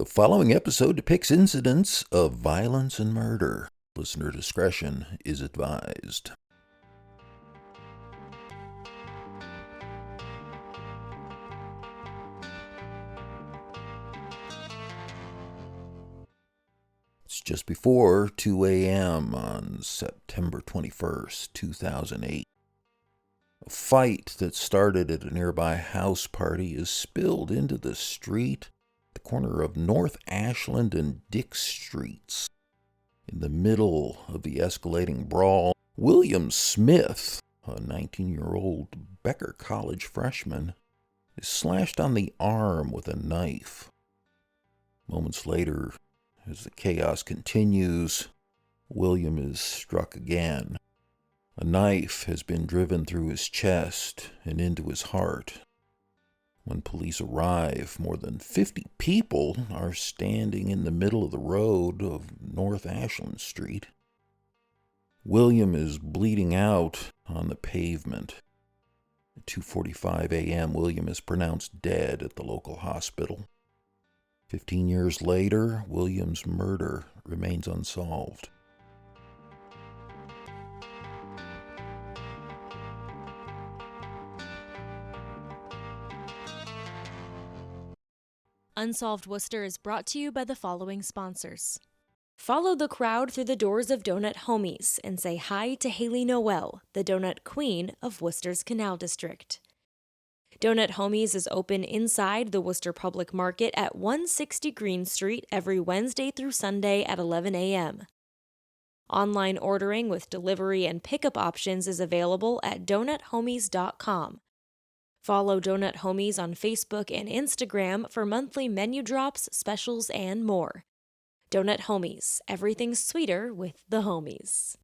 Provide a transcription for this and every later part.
The following episode depicts incidents of violence and murder. Listener discretion is advised. It's just before 2 a.m. on September 21st, 2008. A fight that started at a nearby house party is spilled into the street at the corner of North Ashland and Dix streets. In the middle of the escalating brawl, William Smith, a 19-year-old Becker College freshman, is slashed on the arm with a knife. Moments later, as the chaos continues, William is struck again. A knife has been driven through his chest and into his heart. When police arrive, more than 50 people are standing in the middle of the road of North Ashland Street. William is bleeding out on the pavement. At 2:45 a.m., William is pronounced dead at the local hospital. 15 years later, William's murder remains unsolved. Unsolved Worcester is brought to you by the following sponsors. Follow the crowd through the doors of Donut Homies and say hi to Haley Noel, the donut queen of Worcester's Canal District. Donut Homies is open inside the Worcester Public Market at 160 Green Street every Wednesday through Sunday at 11 a.m. Online ordering with delivery and pickup options is available at donuthomies.com. Follow Donut Homies on Facebook and Instagram for monthly menu drops, specials, and more. Donut Homies, everything sweeter with the homies.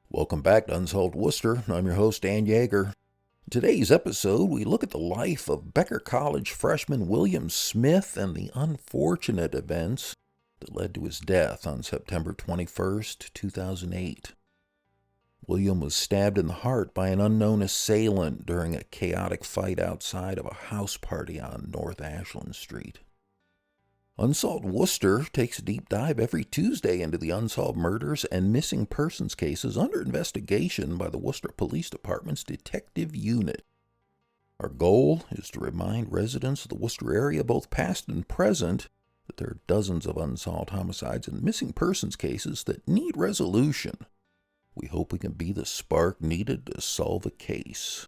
Welcome back to Unsolved Worcester. I'm your host, Dan Yeager. In today's episode, we look at the life of Becker College freshman William Smith and the unfortunate events that led to his death on September 21st, 2008. William was stabbed in the heart by an unknown assailant during a chaotic fight outside of a house party on North Ashland Street. Unsolved Worcester takes a deep dive every Tuesday into the unsolved murders and missing persons cases under investigation by the Worcester Police Department's Detective Unit. Our goal is to remind residents of the Worcester area, both past and present, that there are dozens of unsolved homicides and missing persons cases that need resolution. We hope we can be the spark needed to solve a case.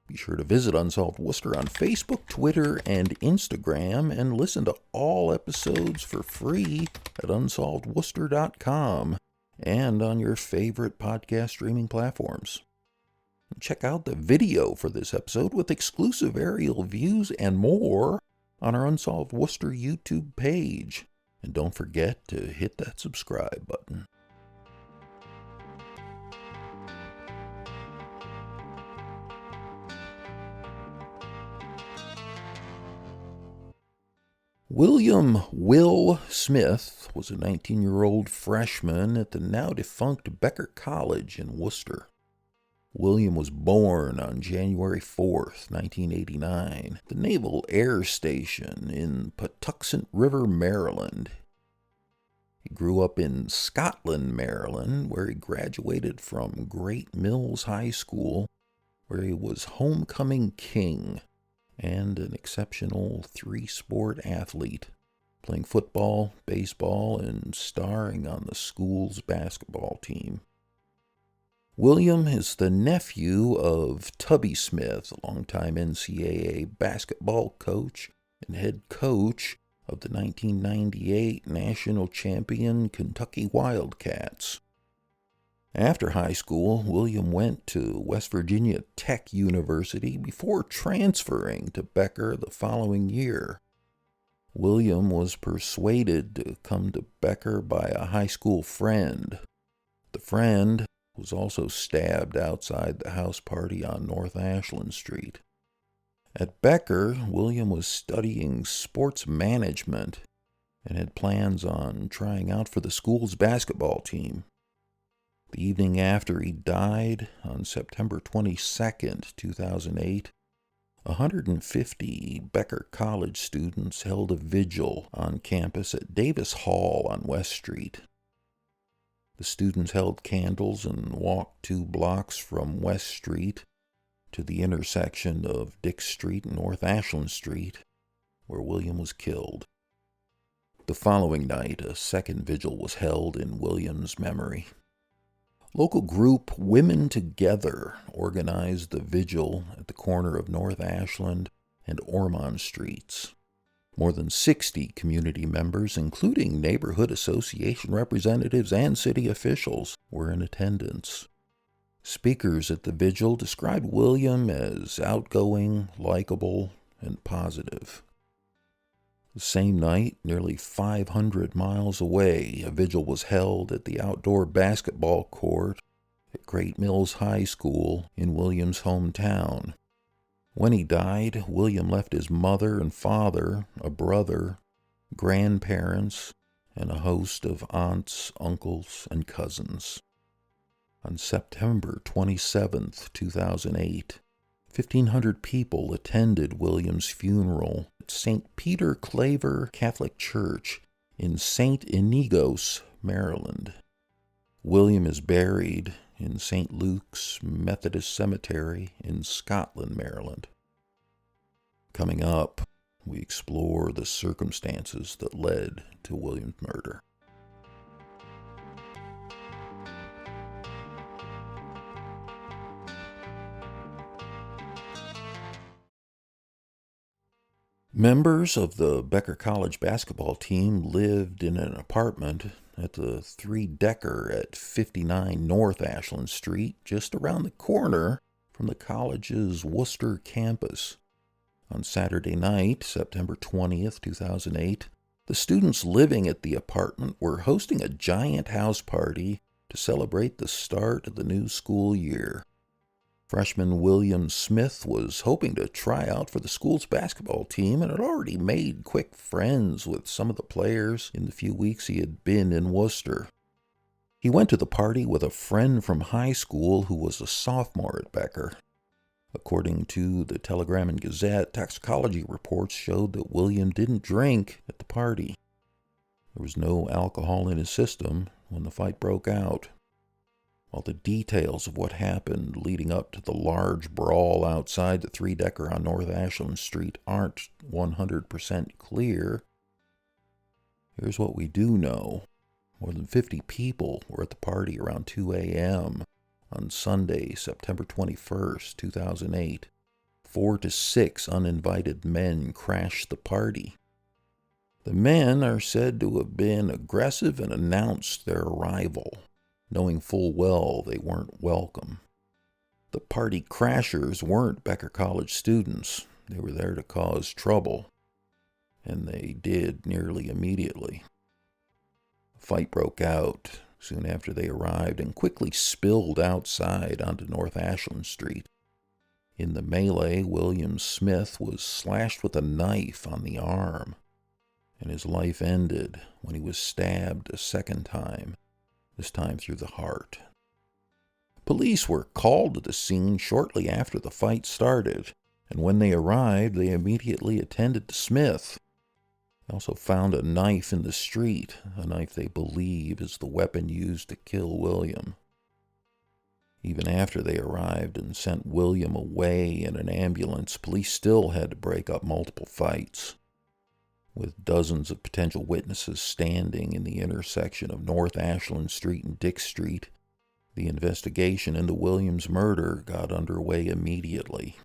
Be sure to visit Unsolved Worcester on Facebook, Twitter, and Instagram, and listen to all episodes for free at unsolvedworcester.com and on your favorite podcast streaming platforms. Check out the video for this episode with exclusive aerial views and more on our Unsolved Worcester YouTube page. And don't forget to hit that subscribe button. William Will Smith was a 19-year-old freshman at the now-defunct Becker College in Worcester. William was born on January 4th, 1989, at the Naval Air Station in Patuxent River, Maryland. He grew up in Scotland, Maryland, where he graduated from Great Mills High School, where he was homecoming king and an exceptional three-sport athlete, playing football, baseball, and starring on the school's basketball team. William is the nephew of Tubby Smith, a longtime NCAA basketball coach and head coach of the 1998 national champion Kentucky Wildcats. After high school, William went to West Virginia Tech University before transferring to Becker the following year. William was persuaded to come to Becker by a high school friend. The friend was also stabbed outside the house party on North Ashland Street. At Becker, William was studying sports management and had plans on trying out for the school's basketball team. The evening after he died, on September 22nd, 2008, 150 Becker College students held a vigil on campus at Davis Hall on West Street. The students held candles and walked 2 blocks from West Street to the intersection of Dix Street and North Ashland Street, where William was killed. The following night, a second vigil was held in William's memory. Local group Women Together organized the vigil at the corner of North Ashland and Ormond Streets. More than 60 community members, including neighborhood association representatives and city officials, were in attendance. Speakers at the vigil described William as outgoing, likable, and positive. The same night, nearly 500 miles away, a vigil was held at the outdoor basketball court at Great Mills High School in William's hometown. When he died, William left his mother and father, a brother, grandparents, and a host of aunts, uncles, and cousins. On September 27, 2008, 1,500 people attended William's funeral at St. Peter Claver Catholic Church in St. Inigos, Maryland. William is buried in St. Luke's Methodist Cemetery in Scotland, Maryland. Coming up, we explore the circumstances that led to William's murder. Members of the Becker College basketball team lived in an apartment at the 3-decker at 59 North Ashland Street, just around the corner from the college's Worcester campus. On Saturday night, September 20th, 2008, the students living at the apartment were hosting a giant house party to celebrate the start of the new school year. Freshman William Smith was hoping to try out for the school's basketball team and had already made quick friends with some of the players in the few weeks he had been in Worcester. He went to the party with a friend from high school who was a sophomore at Becker. According to the Telegram and Gazette, toxicology reports showed that William didn't drink at the party. There was no alcohol in his system when the fight broke out. While the details of what happened leading up to the large brawl outside the 3-decker on North Ashland Street aren't 100% clear, here's what we do know. More than 50 people were at the party around 2 a.m. on Sunday, September 21st, 2008. 4 to 6 uninvited men crashed the party. The men are said to have been aggressive and announced their arrival, knowing full well they weren't welcome. The party crashers weren't Becker College students. They were there to cause trouble, and they did nearly immediately. A fight broke out soon after they arrived and quickly spilled outside onto North Ashland Street. In the melee, William Smith was slashed with a knife on the arm, and his life ended when he was stabbed a second time, this time through the heart. Police were called to the scene shortly after the fight started, and when they arrived, they immediately attended to Smith. They also found a knife in the street, a knife they believe is the weapon used to kill William. Even after they arrived and sent William away in an ambulance, police still had to break up multiple fights. With dozens of potential witnesses standing in the intersection of North Ashland Street and Dix Street, the investigation into William's murder got underway immediately.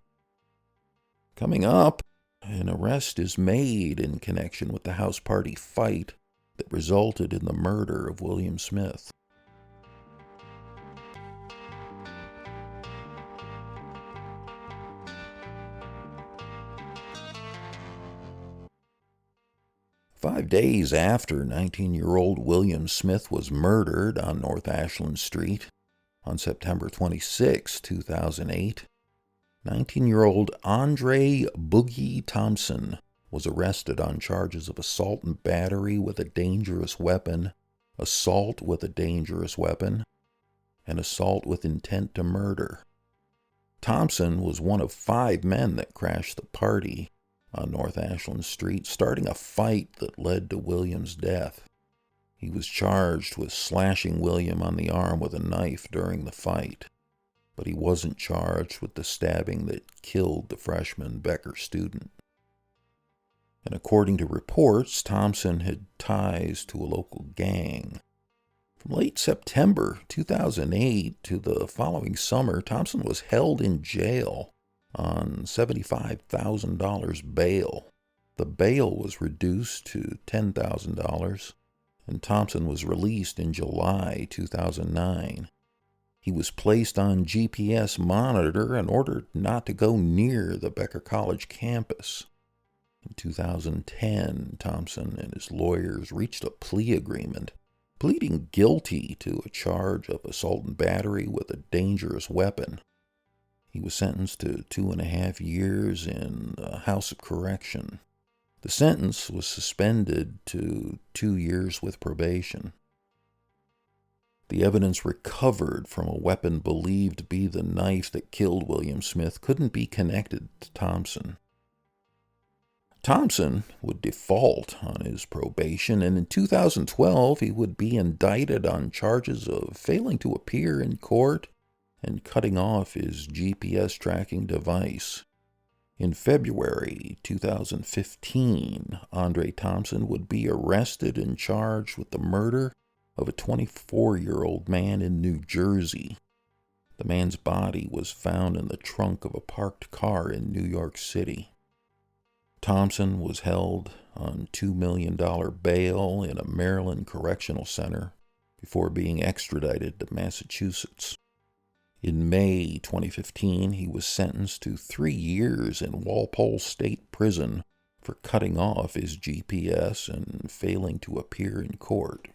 Coming up, an arrest is made in connection with the house party fight that resulted in the murder of William Smith. Five days after 19-year-old William Smith was murdered on North Ashland Street, on September 26, 2008, 19-year-old Andre Boogie Thompson was arrested on charges of assault and battery with a dangerous weapon, assault with a dangerous weapon, and assault with intent to murder. Thompson was one of 5 men that crashed the party on North Ashland Street, starting a fight that led to William's death. He was charged with slashing William on the arm with a knife during the fight, but he wasn't charged with the stabbing that killed the freshman Becker student. And according to reports, Thompson had ties to a local gang. From late September 2008 to the following summer, Thompson was held in jail on $75,000 bail. The bail was reduced to $10,000, and Thompson was released in July 2009. He was placed on GPS monitor and ordered not to go near the Becker College campus. In 2010, Thompson and his lawyers reached a plea agreement, pleading guilty to a charge of assault and battery with a dangerous weapon. He was sentenced to 2.5 years in a house of correction. The sentence was suspended to 2 years with probation. The evidence recovered from a weapon believed to be the knife that killed William Smith couldn't be connected to Thompson. Thompson would default on his probation, and in 2012 he would be indicted on charges of failing to appear in court and cutting off his GPS tracking device. In February 2015, Andre Thompson would be arrested and charged with the murder of a 24-year-old man in New Jersey. The man's body was found in the trunk of a parked car in New York City. Thompson was held on $2 million bail in a Maryland correctional center before being extradited to Massachusetts. In May 2015, he was sentenced to 3 years in Walpole State Prison for cutting off his GPS and failing to appear in court.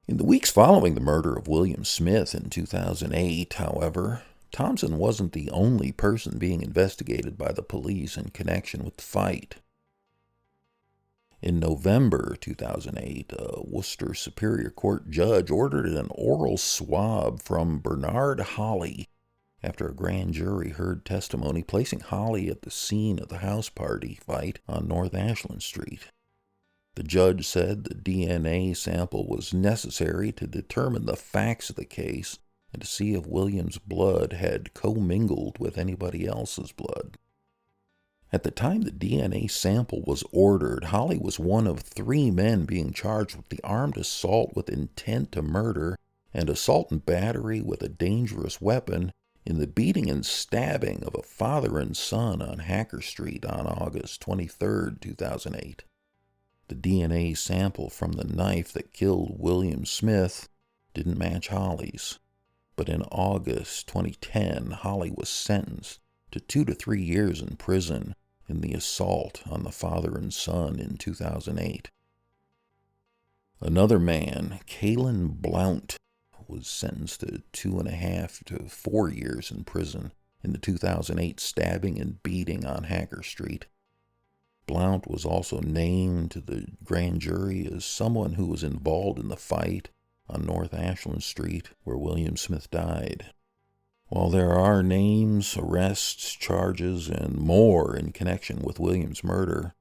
In the weeks following the murder of William Smith in 2008, however, Thompson wasn't the only person being investigated by the police in connection with the fight. In November 2008, a Worcester Superior Court judge ordered an oral swab from Bernard Holly after a grand jury heard testimony placing Holly at the scene of the house party fight on North Ashland Street. The judge said the DNA sample was necessary to determine the facts of the case and to see if William's blood had commingled with anybody else's blood. At the time the DNA sample was ordered, Holly was one of 3 men being charged with the armed assault with intent to murder and assault and battery with a dangerous weapon in the beating and stabbing of a father and son on Hacker Street on August 23, 2008. The DNA sample from the knife that killed William Smith didn't match Holly's. But in August 2010, Holly was sentenced to 2 to 3 years in prison in the assault on the father and son in 2008. Another man, Kalen Blount, was sentenced to 2.5 to 4 years in prison in the 2008 stabbing and beating on Hacker Street. Blount was also named to the grand jury as someone who was involved in the fight on North Ashland Street where William Smith died. While there are names, arrests, charges, and more in connection with William's murder,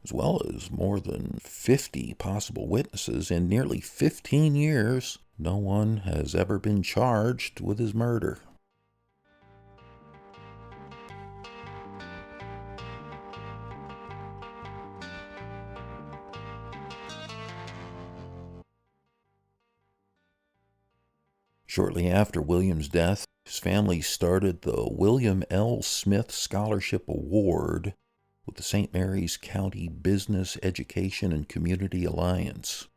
as well as more than 50 possible witnesses in nearly 15 years, no one has ever been charged with his murder. Shortly after William's death, his family started the William L. Smith Scholarship Award with the St. Mary's County Business, Education, and Community Alliance.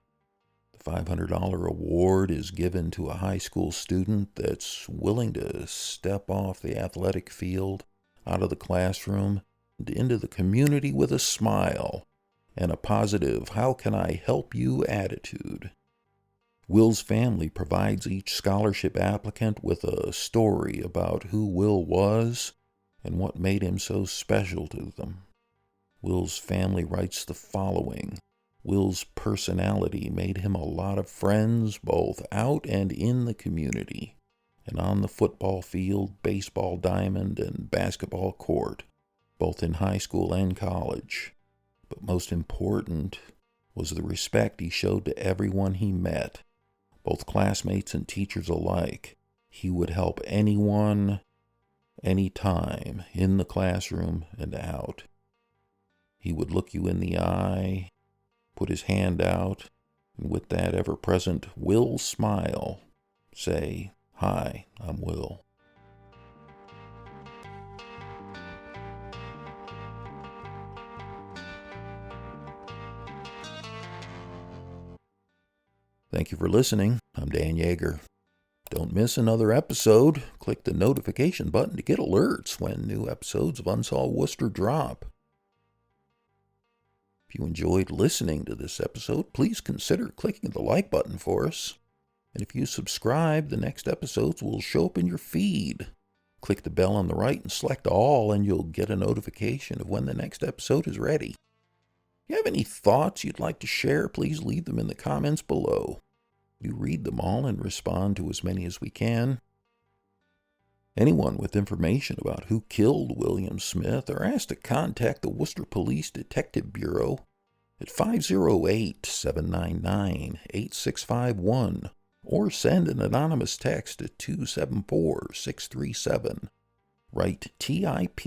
The $500 award is given to a high school student that's willing to step off the athletic field, out of the classroom, and into the community with a smile and a positive "how can I help you" attitude. Will's family provides each scholarship applicant with a story about who Will was and what made him so special to them. Will's family writes the following Will's personality made him a lot of friends both out and in the community, and on the football field, baseball diamond, and basketball court, both in high school and college. But most important was the respect he showed to everyone he met, both classmates and teachers alike. He would help anyone, anytime, in the classroom and out. He would look you in the eye, put his hand out, and with that ever-present Will smile, say, "Hi, I'm Will." Thank you for listening. I'm Dan Yeager. Don't miss another episode. Click the notification button to get alerts when new episodes of Unsolved Worcester drop. If you enjoyed listening to this episode, please consider clicking the like button for us. And if you subscribe, the next episodes will show up in your feed. Click the bell on the right and select all, and you'll get a notification of when the next episode is ready. If you have any thoughts you'd like to share, please leave them in the comments below. We read them all and respond to as many as we can. Anyone with information about who killed William Smith are asked to contact the Worcester Police Detective Bureau at 508-799-8651 or send an anonymous text to 274-637. Write TIP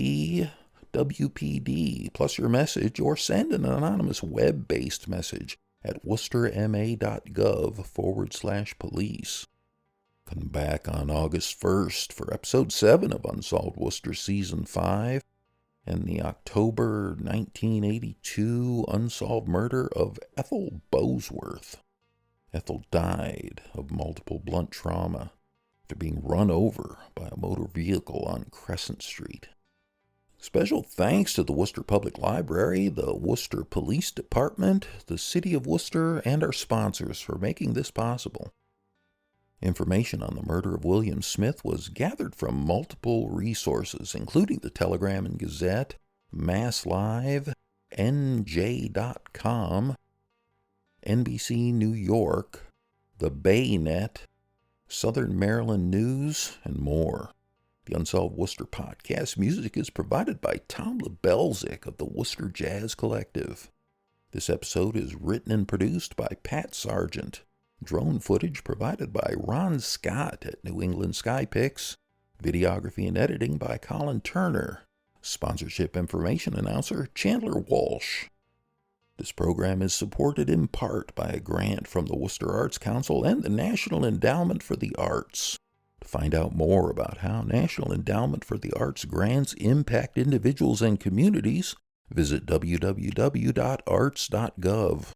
WPD plus your message, or send an anonymous web-based message at worcesterma.gov/police. Come back on August 1st for Episode 7 of Unsolved Worcester Season 5 and the October 1982 unsolved murder of Ethel Bosworth. Ethel died of multiple blunt trauma after being run over by a motor vehicle on Crescent Street. Special thanks to the Worcester Public Library, the Worcester Police Department, the City of Worcester, and our sponsors for making this possible. Information on the murder of William Smith was gathered from multiple resources, including the Telegram and Gazette, Mass Live, NJ.com, NBC New York, the Baynet, Southern Maryland News, and more. The Unsolved Worcester podcast music is provided by Tom Lebelzik of the Worcester Jazz Collective. This episode is written and produced by Pat Sargent. Drone footage provided by Ron Scott at New England Sky Pics. Videography and editing by Colin Turner. Sponsorship information announcer Chandler Walsh. This program is supported in part by a grant from the Worcester Arts Council and the National Endowment for the Arts. To find out more about how National Endowment for the Arts grants impact individuals and communities, visit www.arts.gov.